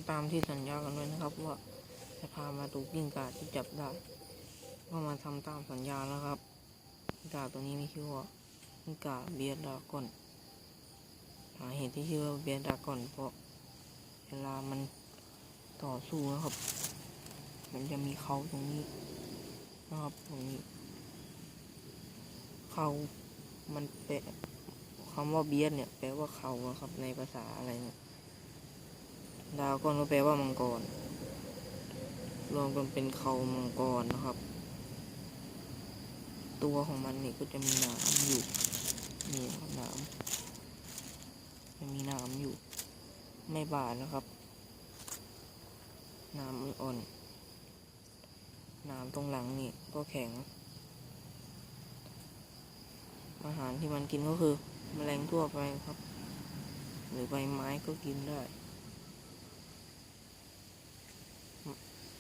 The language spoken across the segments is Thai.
ตามที่สัญญากันไว้นะครับว่าจะพามาดูกิ้งก่าที่จับได้ก็มาทำตามสัญญาแล้วครับกิ้งก่าตัวนี้มีชื่อว่ากิ้งก่าเบียร์ดากอนเหตุที่ชื่อว่าเบียร์ดากอนเพราะเวลามันต่อสู้นะครับมันจะมีเขาตรงนี้นะครับตรงนี้เขามันแปลคำว่าเบียร์เนี่ยแปลว่าเขาครับในภาษาอะไรเนี่ยดากอนก็แปลว่ามังกรรวมกันเป็นเขามังกรนะครับ ตัวของมันนี่ก็จะมีหนามอยู่นี่หนามจะมีหนามอยู่ไม่บาดนะครับหนามอ่อนหนามตรงหลังนี่ก็แข็งอาหารที่มันกินก็คือแมลงทั่วไปครับ หรือใบไม้ก็กินได้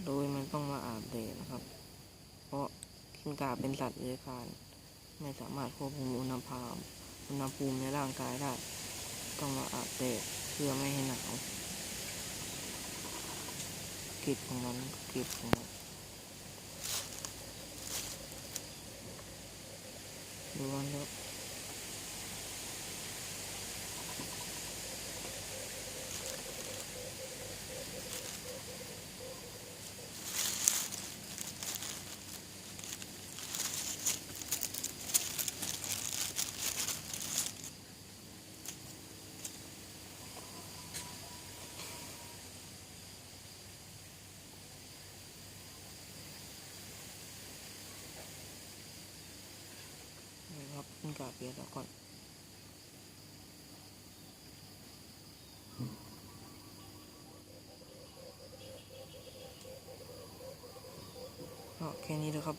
โดยมันต้องมาอาบแดดนะครับเพราะกิ้งก่าเป็นสัตว์เลื้อยคลานไม่สามารถควบคุมอุณหภูมิในร่างกายได้ต้องมาอาบแดดเพื่อไม่ให้หนาวกิจของมันกิจของมันดูกันครับกิ้งก่าเปียกแล้วก่อนแค่นี้เลยครับ